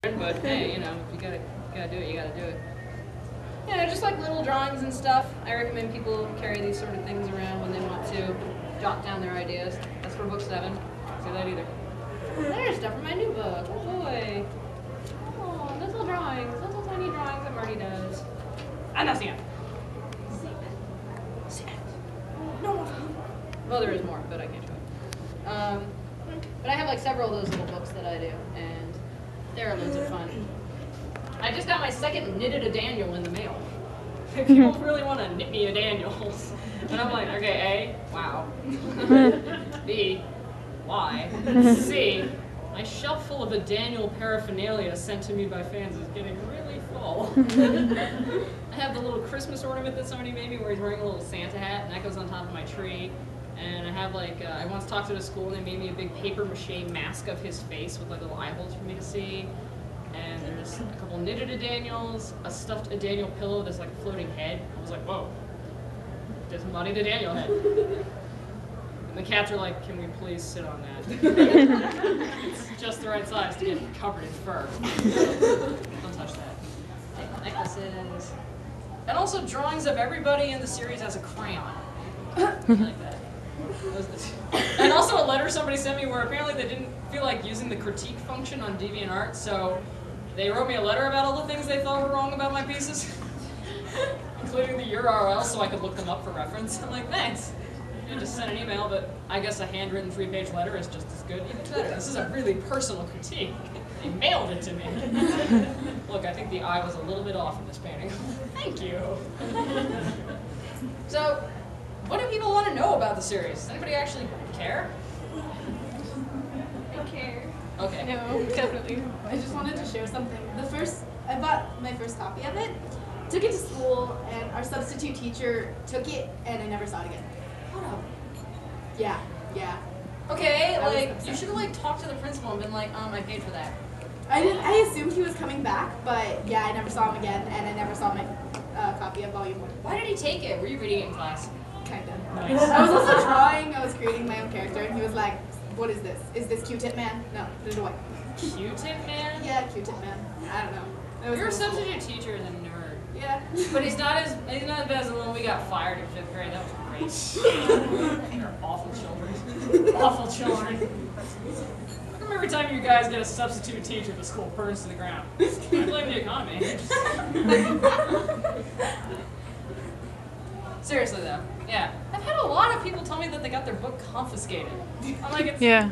But hey, you know, if you gotta do it, you gotta do it. Yeah, just like little drawings and stuff. I recommend people carry these sort of things around when they want to jot down their ideas. That's for book 7. Don't say that either. There's stuff from my new book. Oh boy. Oh, little drawings, little tiny drawings that Marty does. And that's the end. No. Well, there is more, but I can't show it. But I have like several of those little books that I do, and they're loads of fun. I just got my second knitted a Daniel in the mail. People really want to knit me a Daniels. And I'm like, okay, A, wow. B, why? C, my shelf full of a Daniel paraphernalia sent to me by fans is getting really full. I have the little Christmas ornament that somebody made me where he's wearing a little Santa hat, and that goes on top of my tree. And I have like, I once talked to the school and they made me a big paper mache mask of his face with like little eye holes for me to see. And there's a couple knitted a Daniels, a stuffed a Daniel pillow that's like a floating head. I was like, whoa, disembodied a Daniel head. And the cats are like, can we please sit on that? It's just the right size to get covered in fur. Don't touch that. Take necklaces. And also drawings of everybody in the series as a crayon. Like that. And also a letter somebody sent me where apparently they didn't feel like using the critique function on DeviantArt, so they wrote me a letter about all the things they thought were wrong about my pieces, including the URL so I could look them up for reference. I'm like, thanks. You just sent an email, but I guess a handwritten 3-page letter is just as good, even better. This is a really personal critique. They mailed it to me. Look, I think the eye was a little bit off in this painting. Thank you. So, what do people want to know about the series? Does anybody actually care? I care. Okay. No, definitely. I just wanted to share something. I bought my first copy of it, took it to school, and our substitute teacher took it, and I never saw it again. Hold up. Yeah. Okay, like, you should have, like, talked to the principal and been like, I paid for that. I assumed he was coming back, but yeah, I never saw him again, and I never saw my copy of Volume 1. Why did he take it? Were you reading it in class? Kinda. Nice. I was also drawing, I was creating my own character, and he was like, what is this? Is this Q-Tip Man? No, put it away. Q-Tip Man? Yeah, Q-Tip Man. I don't know. Your substitute teacher is a nerd. Yeah. But he's not as bad as the one we got fired in 5th grade. That was great. They're awful children. Awful children. How come every time you guys get a substitute teacher, the school burns to the ground? I blame the economy. Seriously though, yeah. I've had a lot of people tell me that they got their book confiscated. I'm like, it's... Yeah.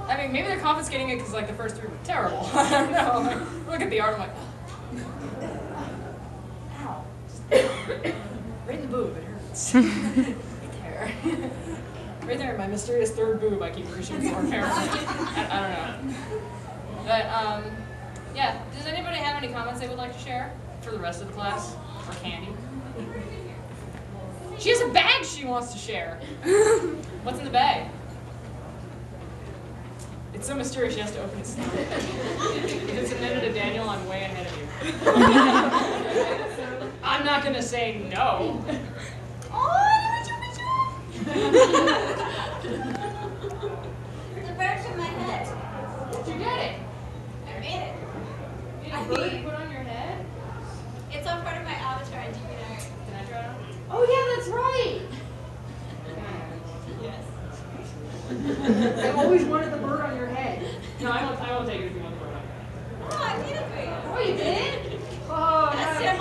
I mean, maybe they're confiscating it because like the first 3 were terrible. I don't know. Like, look at the art, I'm like, ow. Right in the boob, it hurts. Right there. Right there, my mysterious 3rd boob I keep reaching for apparently. I don't know. But, yeah. Does anybody have any comments they would like to share for the rest of the class? Or candy? She has a bag she wants to share. What's in the bag? It's so mysterious she has to open it slowly. If it's a knitted a Daniel, I'm way ahead of you. I'm not gonna say no. Oh, the bird's in my head. Did you get it? I made it. You had a bird to put on your head? It's all part of my avatar on DeviantArt. Can I try it on? Oh yeah, that's right! Yes. I've always wanted the bird on your head. No, I won't take it if you want the bird on your head. Oh, I made it for you. Oh, you did? Oh, That's no.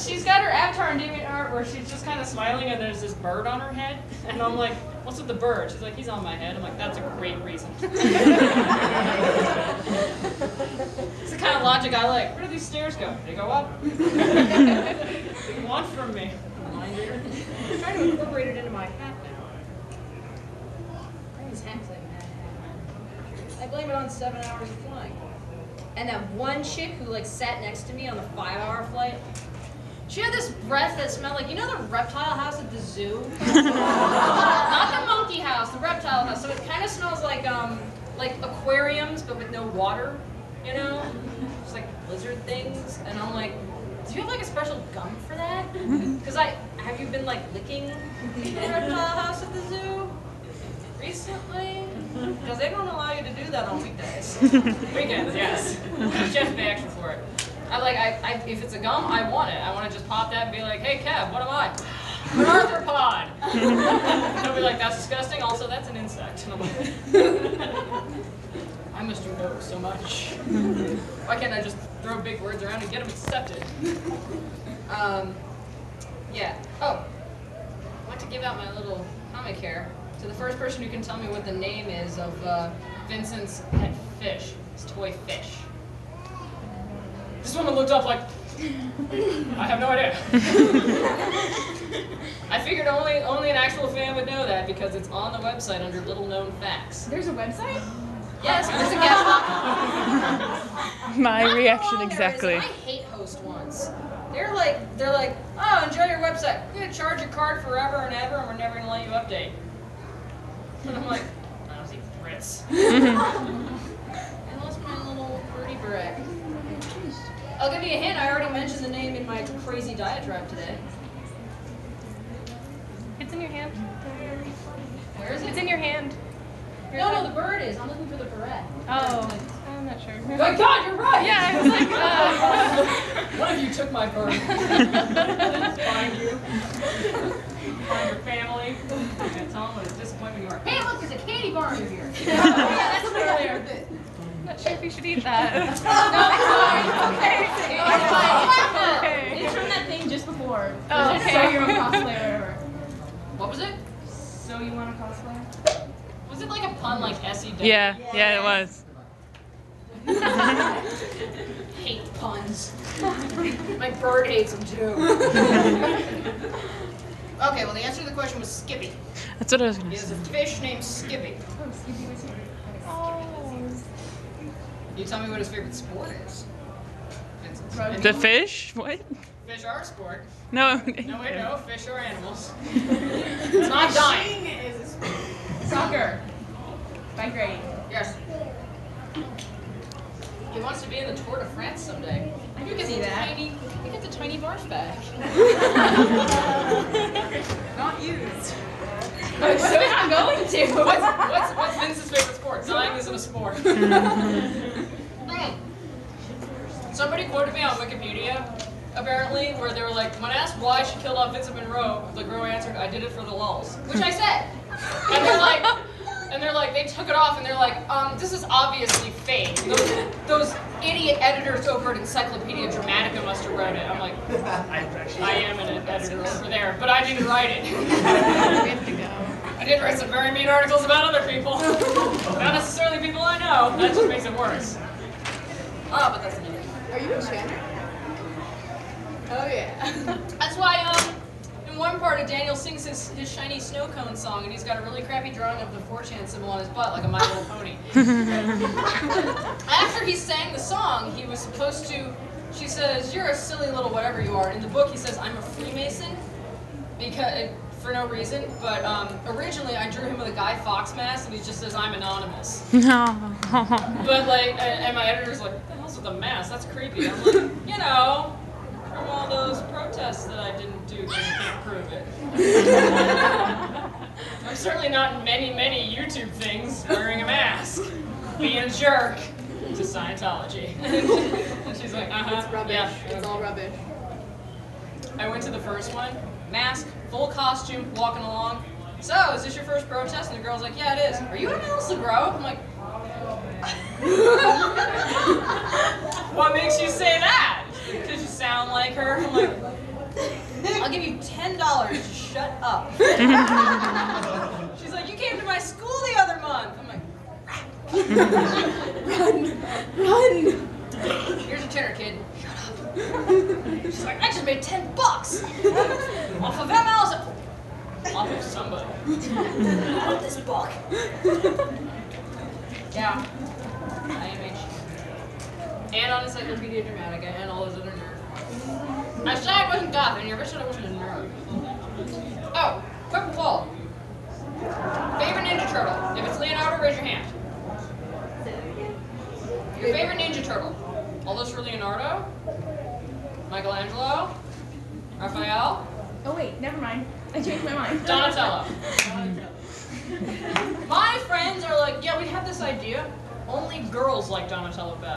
She's got her avatar in DeviantArt where she's just kind of smiling and there's this bird on her head. And I'm like, what's with the bird? She's like, he's on my head. I'm like, that's a great reason. It's the kind of logic I like. Where do these stairs go? They go up. What do you want from me? Mind reader? I'm trying to incorporate it into my hat now. Brain's hacks like that. I blame it on 7 hours of flying. And that one chick who like sat next to me on the 5-hour flight, she had this breath that smelled like, you know the reptile house at the zoo? Not the monkey house, the reptile house. So it kind of smells like aquariums, but with no water, you know? Just like lizard things. And I'm like, do you have like a special gum for that? Because have you been like licking the reptile house at the zoo? Recently? Because they don't allow you to do that on weekdays. Weekends, yes. Just pay extra for it. If it's a gum, I want it. I want to just pop that and be like, hey, Kev, what am I? I'm an arthropod. And they'll be like, that's disgusting. Also, that's an insect. And I'm like, I must do know so much. Why can't I just throw big words around and get them accepted? Yeah. Oh, I want to give out my little comic here to the first person who can tell me what the name is of Vincent's pet fish, his toy fish. This woman looked up like, I have no idea. I figured only an actual fan would know that because it's on the website under little known facts. There's a website? Yes, Bizenghast.com. My reaction There exactly. is. I hate host ones. They're like, oh, enjoy your website. We're gonna charge your card forever and ever, and we're never gonna let you update. And I'm like, I don't see threats. I lost my little birdie beret. I'll give you a hint. I already mentioned the name in my crazy diatribe today. It's in your hand. Where is it? It's in your hand. No, the bird is. I'm looking for the beret. Oh, I'm not sure. My God, you're right. Yeah, I was like, One of you took my bird. Find you. Find your family. And tell them what a disappointment you are. Hey, look, there's a candy bar under here. Yeah, that's earlier. not sure if you should eat that. Okay. It's from that thing just before. Oh, okay. So you're a cosplay or whatever. What was it? So you want a cosplay? Was it like a pun like SEW? Yeah, it was. Hate puns. My bird hates them too. Okay, well the answer to the question was Skippy. That's what I was gonna He is say. a fish named Skippy. Oh, Skippy was here. You tell me what his favorite sport is. The fish? What? Fish are a sport. No. No, wait, no. Fish are animals. It's not dying. Soccer. By grade. Yes. He wants to be in the Tour de France someday. I can see that. He gets a tiny barf bag. Not used. So I'm going to. What's Vince's favorite sport? Dying isn't a sport. Somebody quoted me on Wikipedia, apparently, where they were like, when asked why she killed off Vincent LeGrow answered, I did it for the lulz. Which I said. And they're like, they took it off and they're like, this is obviously fake. Those idiot editors over at Encyclopedia Dramatica must have wrote it. I'm like, I am an editor over there, but I didn't write it. I did write some very mean articles about other people. Not necessarily people I know. That just makes it worse. Oh, but that's an idiot. Are you a Chandler? Oh yeah. That's why, in one part of Daniel sings his shiny snow cone song, and he's got a really crappy drawing of the 4chan symbol on his butt, like a My Little Pony. After he sang the song, he was supposed to, she says, you're a silly little whatever you are. In the book, he says, I'm a Freemason, because, for no reason, but originally I drew him with a Guy Fawkes mask, and he just says, I'm anonymous. No. But like, and my editor's like, what the hell's with the mask? That's creepy. I'm like, you know, from all those protests that I didn't do because you can't prove it. I'm certainly not in many YouTube things wearing a mask, being a jerk to Scientology. And she's like, It's rubbish. yeah. It's all rubbish. I went to the first one, mask, full costume, walking along. So, is this your first protest? And the girl's like, yeah, it is. Are you an Alice LeGrow? I'm like, what makes you say that? Because you sound like her. I'm like, I'll give you $10 to shut up. She's like, you came to my school the other month. I'm like, Run! here's a tenner, kid. Shut up. She's like, I just made $10 off of Alice. Off of somebody. Off this book. Yeah. IMH. And on Encyclopedia Dramatica and all those other nerds. I said I wasn't goth, and you never said I wasn't a nerd. Oh, quick poll. Favorite Ninja Turtle? If it's Leonardo, raise your hand. Your favorite Ninja Turtle? All those for Leonardo? Michelangelo? Raphael? Oh wait, never mind. I changed my mind. Donatello. My friends are like, yeah, we had this idea. Only girls like Donatello best.